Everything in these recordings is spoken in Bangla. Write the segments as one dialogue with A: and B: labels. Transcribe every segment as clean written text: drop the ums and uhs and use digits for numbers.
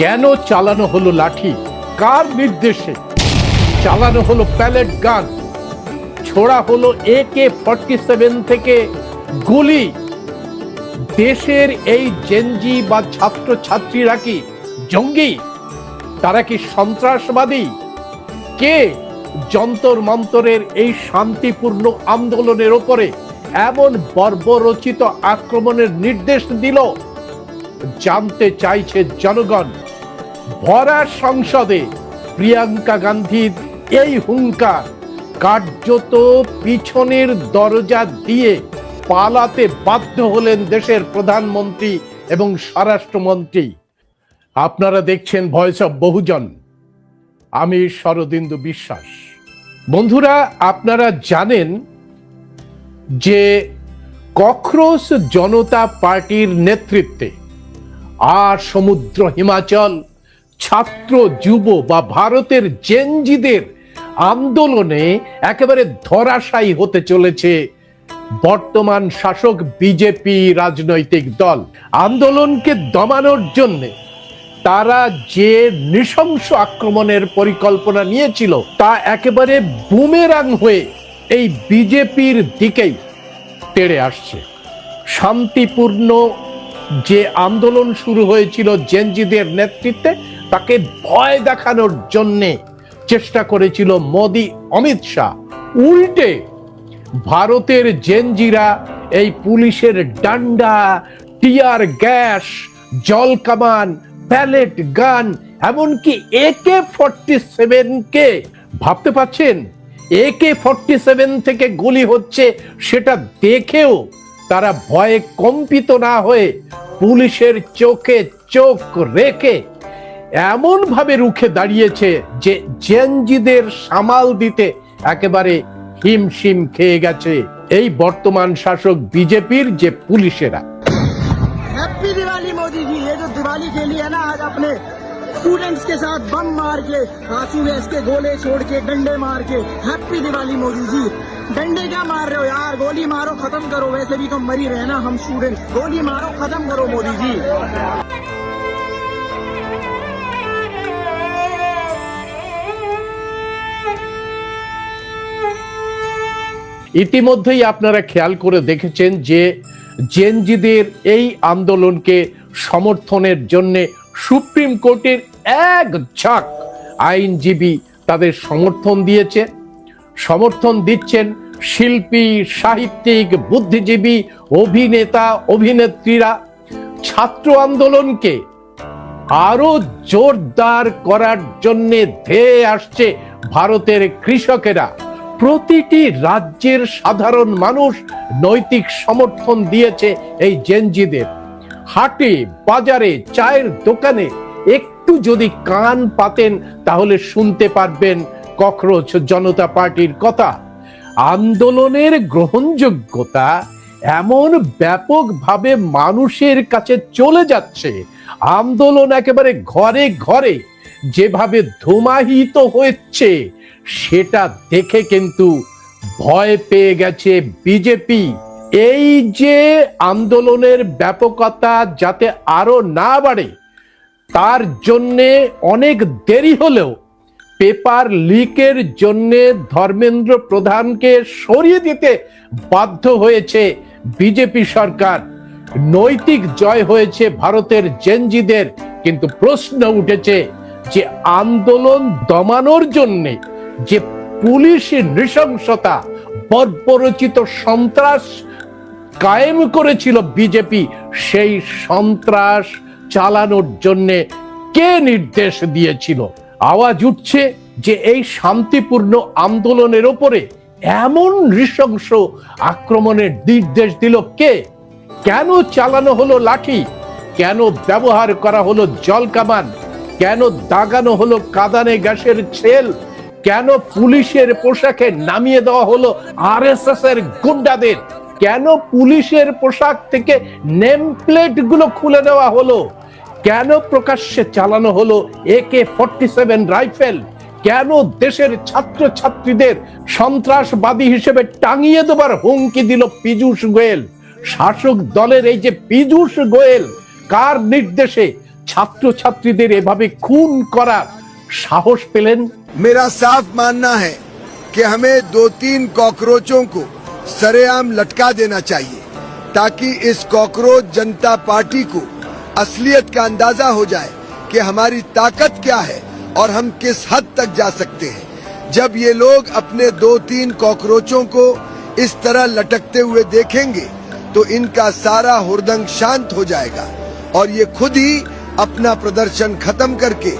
A: কেন চালানো হলো লাঠি? কার নির্দেশে চালানো হলো প্যালেট গান? ছোড়া হলো AK-47 থেকে গুলি? দেশের এই জেনজি বা ছাত্র ছাত্রীরা কি জঙ্গি? তারা কি সন্ত্রাসবাদী? কে যন্তর মন্তরের এই শান্তিপূর্ণ আন্দোলনের ওপরে এমন বর্বরচিত আক্রমণের নির্দেশ দিল? জানতে চাইছে জনগণ। ভরা সংসদে প্রিয়াঙ্কা গান্ধীর এই হুঙ্কার, কার্যত পিছনের দরজা দিয়ে পালাতে বাধ্য হলেন দেশের প্রধানমন্ত্রী এবং স্বরাষ্ট্রমন্ত্রী। আপনারা দেখছেন ভয়েস অফ বহুজন। আমি শরদিন্দু বিশ্বাস। বন্ধুরা, আপনারা জানেন যে ককরোচ জনতা পার্টির নেতৃত্বে আর সমুদ্র হিমাচল ছাত্র যুব বা ভারতের জেনজিদের আন্দোলনে একেবারে ধরাশায়ী হতে চলেছে বর্তমান শাসক বিজেপি রাজনৈতিক দল। আন্দোলনকে দমানোর জন্য তারা যে নৃশংস আক্রমণের পরিকল্পনা নিয়েছিল তা একেবারে বুমেরাং হয়ে এই বিজেপির দিকেই তেড়ে আসছে। শান্তিপূর্ণ যে আন্দোলন শুরু হয়েছিল জেনজিদের নেতৃত্বে, তাকে ভয় দেখানোর জন্য চেষ্টা করেছিল মোদি, অমিত শাহ। উল্টে ভারতের জেনজিরা এই পুলিশের ডান্ডা, টিয়ার গ্যাস, জল কামান, প্যালেট গান, এমনকি AK-47 কে ভাবতে পাচ্ছেন AK-47 থেকে গুলি হচ্ছে, সেটা দেখেও তারা ভয়ে কম্পিত না হয়ে পুলিশের চোখে চোখ রেখে এমন ভাবে রুখে দাঁড়িয়েছে যে জেনজিদের সামাল দিতে একেবারে হিমশিম খেয়ে গেছে এই বর্তমান শাসক বিজেপির যে পুলিশেরা।
B: हैप्पी दिवाली मोदी जी। ये जो दिवाली खेली है ना आज अपने स्टूडेंट्स के साथ, बम मार के, आंसू गैस के गोले छोड़ के, डंडे मार के, हैप्पी दिवाली मोदी जी। डंडे क्या मार रहे हो यार? गोली मारो, खत्म करो। वैसे भी तो मर ही रहे ना हम स्टूडेंट्स। गोली मारो, खत्म करो मोदी जी।
A: ইতিমধ্যেই আপনারা খেয়াল করে দেখেছেন যে জেনজিদের এই আন্দোলনকে সমর্থনের জন্য সুপ্রিম কোর্টের এক ঝাঁক আইনজীবী তাদের সমর্থন দিয়েছে। সমর্থন দিচ্ছেন শিল্পী, সাহিত্যিক, বুদ্ধিজীবী, অভিনেতা, অভিনেত্রীরা। ছাত্র আন্দোলনকে আরো জোরদার করার জন্য ধেয়ে আসছে ভারতের কৃষকেরা। প্রতিটি রাজ্যের সাধারণ মানুষ নৈতিক সমর্থন দিয়েছে এই জেনজিদের। হাটে, বাজারে, চায়ের দোকানে একটু যদি কান পাতেন তাহলে শুনতে পারবেন ককরোচ জনতা পার্টির কথা। আন্দোলনের গ্রহণযোগ্যতা এমন ব্যাপকভাবে মানুষের কাছে চলে যাচ্ছে, আন্দোলন একেবারে ঘরে ঘরে যেভাবে ধুমাহিত হচ্ছে, সেটা দেখে কিন্তু ভয় পেয়ে গেছে বিজেপি। এই যে আন্দোলনের ব্যাপকতা যাতে আরো না বাড়ে, তার জন্যে অনেক দেরি হলেও পেপার লিকের জন্য ধর্মেন্দ্র প্রধানকে সরিয়ে দিতে বাধ্য হয়েছে বিজেপি সরকার। নৈতিক জয় হয়েছে ভারতের জেনজিদের, কিন্তু প্রশ্ন উঠেছে যে আন্দোলন দমানোর জন্যে যে পুলিশের নৃশংসতা, বর্বরচিত সন্ত্রাস কায়েম করেছিল বিজেপি, সেই সন্ত্রাস চালানোর জন্য কে নির্দেশ দিয়েছিল? আওয়াজ উঠছে যে এই শান্তিপূর্ণ আন্দোলনের ওপরে এমন নৃশংস আক্রমণের নির্দেশ দিল কে? কেন চালানো হলো লাঠি? কেন ব্যবহার করা হলো জল কামান? কেন দাগানো হলো কাঁদানে গ্যাসের ছেল? কেন পুলিশের পোশাকে নামিয়ে দেওয়া হলো RSS এর গুন্ডাদের? কেন পুলিশের পোশাক থেকে নেম প্লেট গুলো খুলে দেওয়া হলো? কেন প্রকাশ্যে চালানো হলো AK-47 রাইফেল? কেন দেশের ছাত্র ছাত্রীদের সন্ত্রাসবাদী হিসেবে টাঙিয়ে দেবার হুমকি দিল পীযূষ গোয়েল? শাসক দলের এই যে পীযূষ গোয়েল, কার নির্দেশে ছাত্রছাত্রীদের এভাবে খুন করার সাহস পেলেন?
C: मेरा साफ मानना है कि हमें 2-3 कॉकरोचों को सरेआम लटका देना चाहिए ताकि इस कॉकरोच जनता पार्टी को असलियत का अंदाजा हो जाए कि हमारी ताकत क्या है और हम किस हद तक जा सकते हैं। जब ये लोग अपने 2-3 कॉकरोचों को इस तरह लटकते हुए देखेंगे तो इनका सारा हुरदंग शांत हो जाएगा और ये खुद ही अपना प्रदर्शन खत्म करके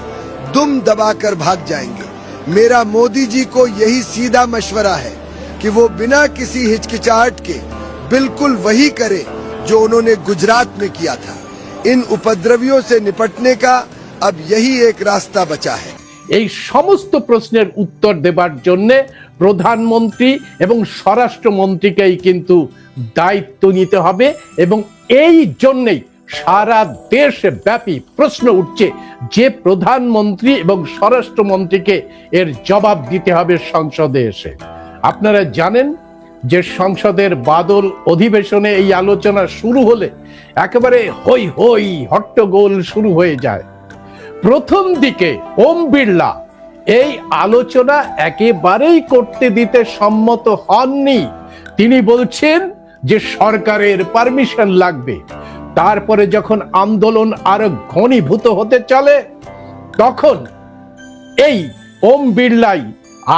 C: दुम दबाकर भाग जाएंगे। मेरा मोदी जी को यही सीधा मशवरा है कि वो बिना किसी हिचकिचाहट के बिल्कुल वही करे जो उन्होंने गुजरात में किया था। इन उपद्रवियों से निपटने का अब यही एक रास्ता बचा है।
A: এই সমস্ত প্রশ্নের উত্তর দেবার জন্য প্রধানমন্ত্রী এবং স্বরাষ্ট্রমন্ত্রীকেই কিন্তু দায়িত্ব নিতে হবে, এবং এই জন্যই সারা দেশব্যাপী প্রশ্ন উঠছে যে প্রধানমন্ত্রী এবং স্বরাষ্ট্রমন্ত্রীকে এর জবাব দিতে হবে সংসদে এসে। আপনারা জানেন যে সংসদের বাদল অধিবেশনে এই আলোচনা শুরু হলে একেবারে হই হই হট্টগোল শুরু হয়ে যায়। প্রথম দিকে ওম বিড়লা এই আলোচনা একেবারেই করতে দিতে সম্মত হননি। তিনি বলছেন যে সরকারের পারমিশন লাগবে। তারপরে যখন আন্দোলন আরো ঘনীভূত হতে চলে তখন এই ওম বিড়লাই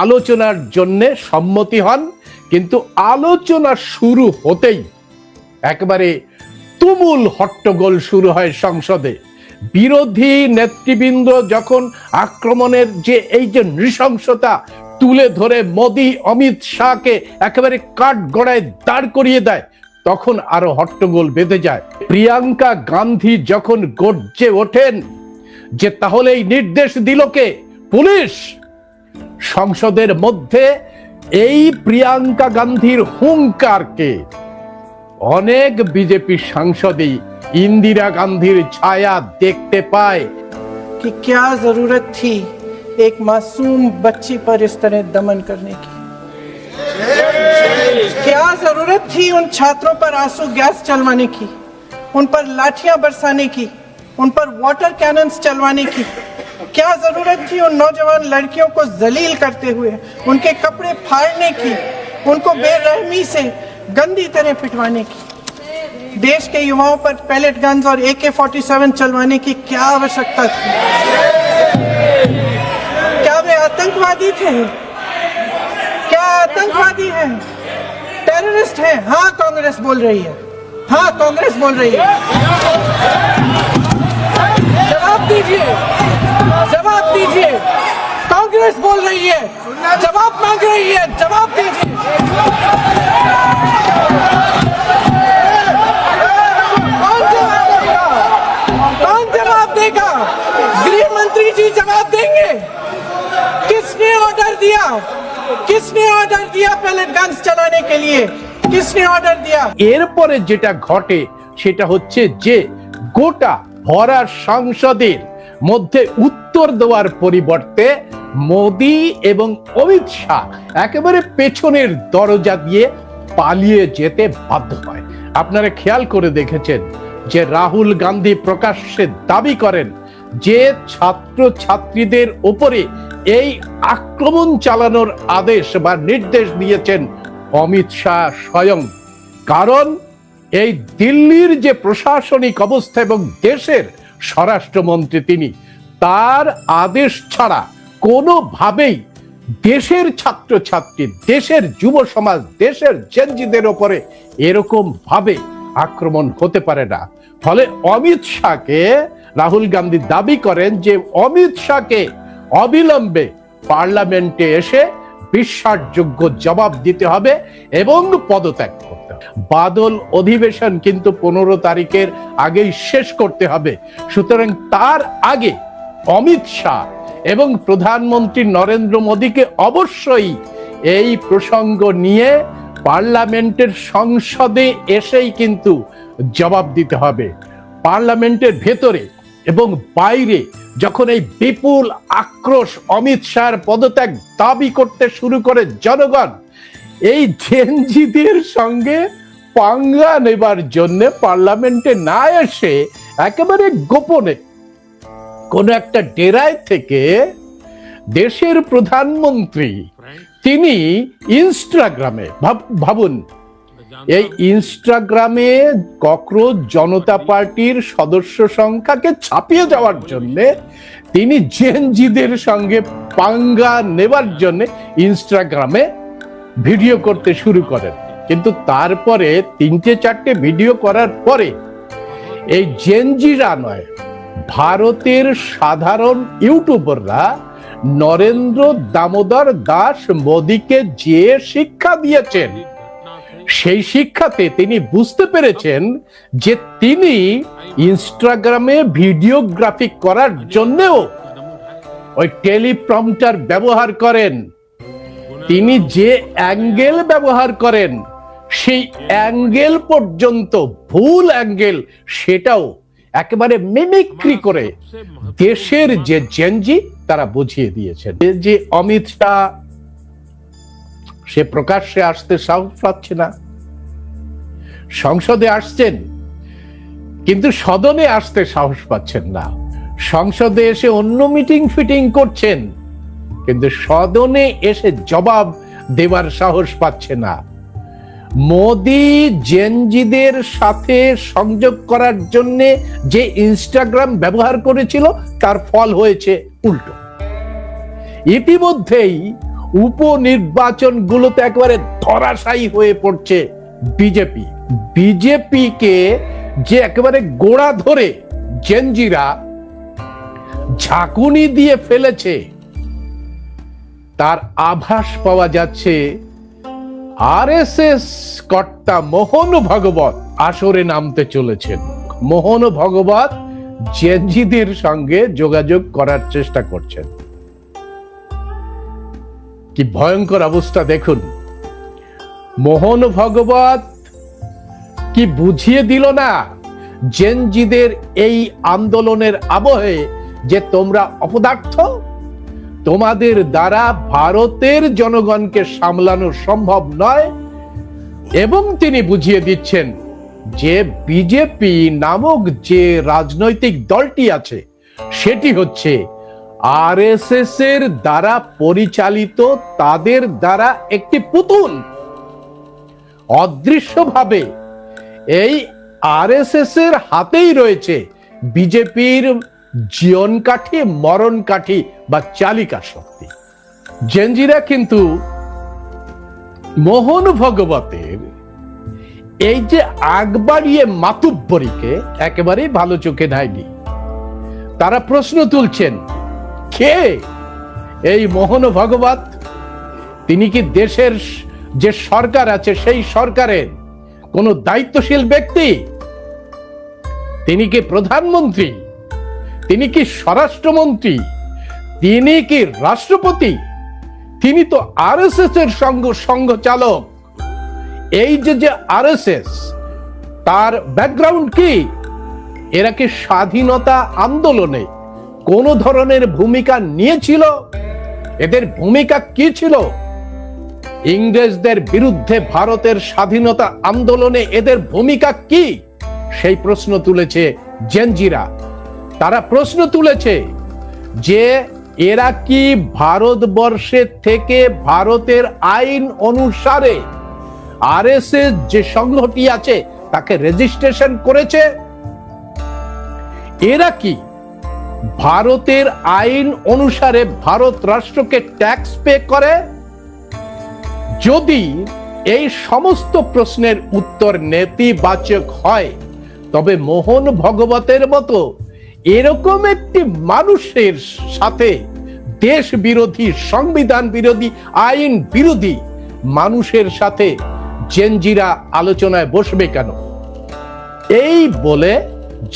A: আলোচনার জন্য সম্মতি হন, কিন্তু আলোচনা শুরু হতেই একেবারে তুমুল হট্টগোল শুরু হয় সংসদে। বিরোধী নেতৃবৃন্দ যখন আক্রমণের যে এই যে নৃশংসতা তুলে ধরে মোদি অমিত শাহকে একেবারে কাঠগড়ায় দাঁড় করিয়ে দেয়, তখন আরো হট্টগোল বেঁধে যায়। প্রিয়াঙ্কা গান্ধী যখন গর্জে ওঠেন যে তাহলে এই নির্দেশ দিল কে? পুলিশ। সংসদের মধ্যে এই প্রিয়াঙ্কা গান্ধীর হুঙ্কারকে অনেক বিজেপি সাংসদই इंदिरा गांधी छाया देखते पाए
D: कि क्या जरूरत थी एक मासूम बच्ची पर इस तरह दमन करने की। क्या जरूरत थी उन छात्रों पर आंसू गैस चलवाने की, उन पर लाठियां बरसाने की, उन पर वाटर कैनन्स चलवाने की। क्या जरूरत थी उन नौजवान लड़कियों को जलील करते हुए उनके कपड़े फाड़ने की, उनको बेरहमी से गंदी तरह पिटवाने की। देश के युवाओं पर पैलेट गन्स और AK-47 चलवाने की क्या आवश्यकता थी? क्या वे आतंकवादी थे? क्या आतंकवादी हैं? टेररिस्ट हैं? हाँ, कांग्रेस बोल रही है। हाँ, कांग्रेस बोल रही है। जवाब दीजिए, जवाब दीजिए। कांग्रेस बोल रही है, जवाब मांग रही है, जवाब दीजिए। गृह मंत्री जी जवाब देंगे। किसने ऑर्डर दिया? किसने ऑर्डर दिया पैलेट गन्स चलाने के लिए? किसने ऑर्डर दिया?
A: এরপরে যেটা ঘটে সেটা হচ্ছে যে গোটা ভরা সংসদের মধ্যে উত্তর দেওয়ার পরিবর্তে মোদি এবং অমিত শাহ একেবারে পেছনের দরজা দিয়ে পালিয়ে যেতে বাধ্য হয়। আপনারা খেয়াল করে দেখেছেন যে রাহুল গান্ধী প্রকাশ্যে দাবি করেন যে ছাত্র ছাত্রীদের উপরে এই আক্রমণ চালানোর আদেশ বা নির্দেশ দিয়েছেন অমিত শাহ স্বয়ং। কারণ এই দিল্লির যে প্রশাসনিক অবস্থা এবং দেশের স্বরাষ্ট্রমন্ত্রী তিনি, তার আদেশ ছাড়া কোনোভাবেই দেশের ছাত্রছাত্রী, দেশের যুব সমাজ, দেশের জেনজিদের উপরে এরকম ভাবে আক্রমণ হতে পারে না। ফলে অমিত শাহকে রাহুল গান্ধী দাবি করেন যে অমিত শাহকে অবিলম্বে পার্লামেন্টে এসে বিশ্বাসযোগ্য জবাব দিতে হবে এবং পদত্যাগ করতে হবে। বাদল অধিবেশন কিন্তু 15 তারিখের আগেই শেষ করতে হবে। সুতরাং তার আগে অমিত শাহ এবং প্রধানমন্ত্রী নরেন্দ্র মোদীকে অবশ্যই এই প্রসঙ্গ নিয়ে পার্লামেন্টের সংসদে এসেই কিন্তু জবাব দিতে হবে। পার্লামেন্টের ভেতরে এবং বাইরে যখন এই বিপুল আক্রোশ অমিত শাহর পদত্যাগ দাবি করতে শুরু করে জনগণ, এই জেনজিদের সঙ্গে পাঙ্গা নেবার জন্য পার্লামেন্টে না এসে একেবারে গোপনে কোন একটা ডেরায় থেকে দেশের প্রধানমন্ত্রী তিনি ইনস্টাগ্রামে ভাবুন, এই ইনস্টাগ্রামে ককরোচ জনতা পার্টির সদস্য সংখ্যাকে ছাপিয়ে যাওয়ার জন্য তিনি জেনজিদের সঙ্গে পাঙ্গা নেবার জন্য ইনস্টাগ্রামে ভিডিও করতে শুরু করেন। কিন্তু তারপরে 3-4টে ভিডিও করার পরে এই জেনজিরা নয়, ভারতের সাধারণ ইউটিউবাররা নরেন্দ্র দামোদর দাস মোদীকে যে শিক্ষা দিয়েছেন, সেই শিক্ষাতে তিনি বুঝতে পেরেছেন যে তিনি ইনস্টাগ্রামে ভিডিওগ্রাফি করার জন্যও ওই টেলিপ্রম্পটার ব্যবহার করেন। তিনি যে অ্যাঙ্গেল ব্যবহার করেন সেই অ্যাঙ্গেল পর্যন্ত ভুল অ্যাঙ্গেল, সেটাও একেবারে মিমিক্রি করে দেশের যে জেনজি তারা বুঝিয়ে দিয়েছেন। যে অমিত শাহ সে প্রকাশ্যে আসতে সাহস পাচ্ছে না, সংসদে আসছেন কিন্তু সদনে আসতে সাহস পাচ্ছেন না, সংসদে এসে অন্য মিটিং ফিটিং করছেন কিন্তু সদনে এসে জবাব দেবার সাহস পাচ্ছে না। মোদি জেনজিদের সাথে সংযোগ করার জন্য যে ইনস্টাগ্রাম ব্যবহার করেছিল তার ফল হয়েছে উল্টো। ইতিমধ্যেই উপনির্বাচনগুলোতে একেবারে ধরাশায়ী হয়ে পড়ছে বিজেপি। বিজেপিকে যে একেবারে গোড়া ধরে জেনজিরা ঝাঁকুনি দিয়ে ফেলেছে তার আভাস পাওয়া যাচ্ছে আরএসএস কর্তা মোহন ভাগবত আসরে নামতে চলেছেন। মোহন ভাগবত জেনজিদের সঙ্গে যোগাযোগ করার চেষ্টা করছেন। কি ভয়ঙ্কর অবস্থা দেখুন। মোহন ভাগবত কি বুঝিয়ে দিল না জেনজিদের এই আন্দোলনের আবহে যে তোমরা অপদার্থ, তোমাদের দ্বারা ভারতের জনগণকে সামলানো সম্ভব নয়। এবং তিনি বুঝিয়ে দিচ্ছেন যে বিজেপি নামক যে রাজনৈতিক দলটি আছে সেটি হচ্ছে আরএসএস এর দ্বারা পরিচালিত, তাদের দ্বারা একটি পুতুল। অদৃশ্যভাবে এই আরএসএস এর হাতেই রয়েছে বিজেপির জীবন কাঠি, মরণ কাঠি বা চালিকা শক্তি। জেনজিরা কিন্তু মোহন ভগবতের এই যে আগ বাড়িয়ে মাতুব্বরিকে একেবারেই ভালো চোখে নেয়নি। তারা প্রশ্ন তুলছেন, কে এই মোহন ভাগবত? তিনি কি দেশের যে সরকার আছে সেই সরকারের কোন দায়িত্বশীল ব্যক্তি? তিনি কি প্রধানমন্ত্রী? তিনি কি স্বরাষ্ট্রমন্ত্রী? তিনি কি রাষ্ট্রপতি? তিনি তো আরএসএস এর সংঘ চালক। এই যে আরএসএস, তার ব্যাকগ্রাউন্ড কি? এরা কি স্বাধীনতা আন্দোলনে কোন ধরনের ভূমিকা নিয়েছিল? এদের ভূমিকা কি ছিল? ইংরেজদের বিরুদ্ধে ভারতের স্বাধীনতা আন্দোলনে এদের ভূমিকা কি? সেই প্রশ্ন তুলেছে জেনজিরা। তারা প্রশ্ন তুলেছে যে এরা কি ভারতবর্ষের থেকে ভারতের আইন অনুসারে আরএসএস যে সংঘটি আছে তাকে রেজিস্ট্রেশন করেছে? এরা কি ভারতের আইন অনুসারে ভারত রাষ্ট্রকে ট্যাক্স পে করে? যদি এই সমস্ত প্রশ্নের উত্তর নেতিবাচক হয় তবে মোহন ভগবতের মতো এরকম একটি মানুষের সাথে দেশ বিরোধী, সংবিধান বিরোধী, আইন বিরোধী মানুষের সাথে জেনজিরা আলোচনায় বসবে কেন? এই বলে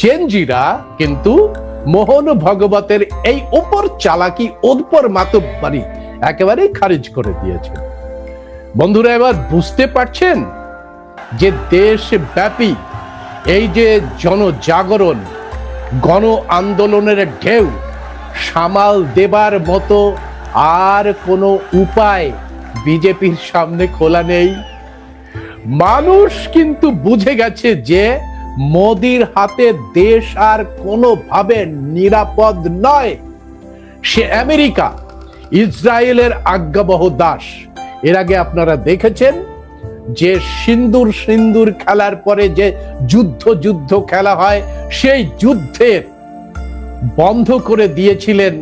A: জেনজিরা কিন্তু মোহন ভগবতের এই উপর চালাকি, উপর মাতব্বরি একেবারেই খারিজ করে দিয়েছে। বন্ধুরা, এবার বুঝতে পারছেন যে দেশব্যাপী এই যে জনজাগরণ, গণ আন্দোলনের ঢেউ সামাল দেবার মতো আর কোনো উপায় বিজেপির সামনে খোলা নেই। মানুষ কিন্তু বুঝে গেছে যে মোদির হাতে দেশ আর কোনোভাবে নিরাপদ নয়। সে আমেরিকা, ইসরায়েলের আজ্ঞাবহ দাস। এর আগে আপনারা দেখেছেন যে সিন্দুর খেলার পরে যে যুদ্ধ খেলা হয়, সেই যুদ্ধের বন্ধ করে দিয়েছিলেন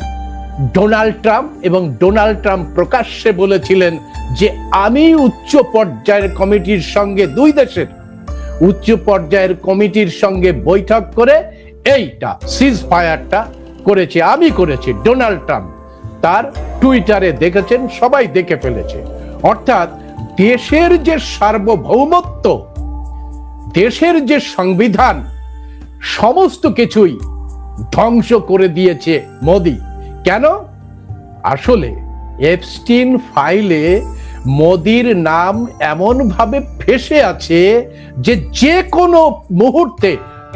A: ডোনাল্ড ট্রাম্প, এবং ডোনাল্ড ট্রাম্প প্রকাশ্যে বলেছিলেন যে আমি উচ্চ পর্যায়ের কমিটির সঙ্গে, দুই দেশের উচ্চ পর্যায়ের কমিটির সঙ্গে বৈঠক করে এইটা সিজ ফায়ারটা করেছে, আমি করেছি। ডোনাল্ড ট্রাম্প তার টুইটারে দেখেছেন, সবাই দেখে ফেলেছে। অর্থাৎ দেশের যে সার্বভৌমত্ব, দেশের যে সংবিধান, সমস্ত কিছুই ধ্বংস করে দিয়েছে মোদি। কেন? আসলে এপস্টিন ফাইলে মোদির নাম এমন ভাবে ফেসে আছে যে কোনো মুহূর্তে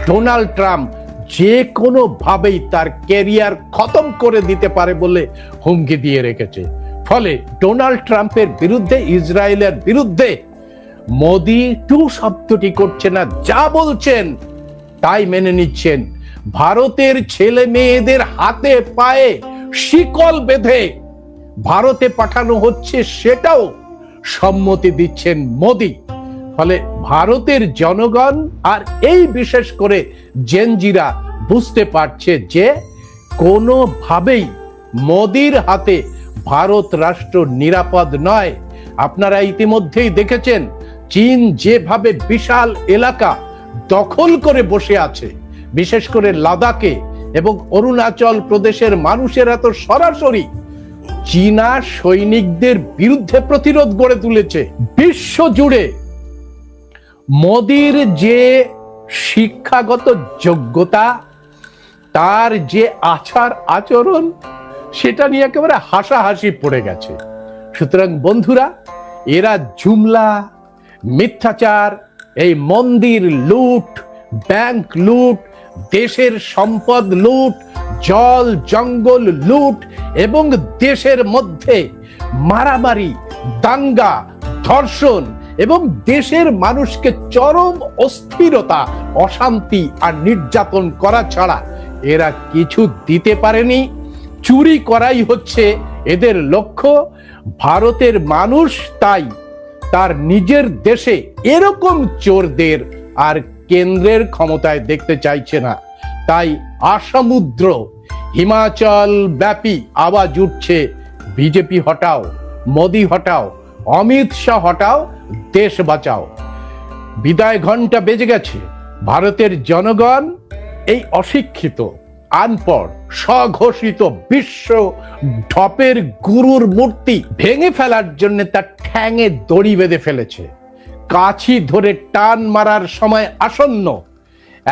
A: ডোনাল্ড ট্রাম্প যে কোনো ভাবেই তার ক্যারিয়ার খতম করে দিতে পারে বলে হুমকি দিয়ে রেখেছে। ফলে ডোনাল্ড ট্রাম্পের বিরুদ্ধে, ইসরায়েলের বিরুদ্ধে মোদি টু শব্দটি করছে না, যা বলছেন তাই মেনে নিচ্ছেন। ভারতের ছেলে মেয়েদের হাতে পায়ে শিকল বেঁধে ভারতে পাঠানো হচ্ছে, সেটাও সম্মতি দিচ্ছেন মোদি। ফলে ভারতের জনগণ আর এই বিশেষ করে জেনজিরা বুঝতে পারছে যে কোনোভাবেই মোদির হাতে ভারত রাষ্ট্র নিরাপদ নয়। আপনারা ইতিমধ্যেই দেখেছেন চীন যেভাবে বিশাল এলাকা দখল করে বসে আছে, বিশেষ করে লাদাখে এবং অরুণাচল প্রদেশের মানুষেরা তো সরাসরি চীনা সৈনিকদের বিরুদ্ধে প্রতিরোধ গড়ে তুলেছে। বিশ্ব জুড়ে মোদির যে শিক্ষাগত যোগ্যতা, তার যে আচার আচরণ, সেটা নিয়ে একেবারে হাসাহাসি পড়ে গেছে। সুতরাং বন্ধুরা, এরা জুমলা, মিথ্যাচার, এই মন্দির লুট, ব্যাংক লুট, দেশের সম্পদ লুট, জল জঙ্গল লুট এবং দেশের মধ্যে মারামারি, দাঙ্গা, ধর্ষণ এবং দেশের মানুষকে চরম অস্থিরতা, অশান্তি আর নির্যাতন করা ছাড়া এরা কিছু দিতে পারেনি। চুরি করাই হচ্ছে এদের লক্ষ্য। ভারতের মানুষ তাই তার নিজের দেশে এরকম চোরদের আর কেন্দ্রের ক্ষমতায় দেখতে চাইছে না। তাই আসমুদ্র হিমাচল ব্যাপী আওয়াজ উঠছে, বিজেপি হটাও, মোদি হটাও, অমিত শাহ হটাও, দেশ বাঁচাও। বিদায় ঘন্টা বেজে গেছে। ভারতের জনগণ এই অশিক্ষিত, আনপড়, স্বঘোষিত বিশ্ব ঢপের গুরুর মূর্তি ভেঙে ফেলার জন্য তার ঠ্যাঙে দড়ি বেঁধে ফেলেছে। কাছি ধরে টান মারার সময় আসন্ন।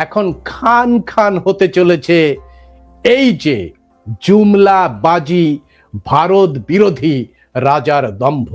A: এখন খান খান হতে চলেছে এই যে জুমলা বাজি ভারত বিরোধী রাজার দম্ভ।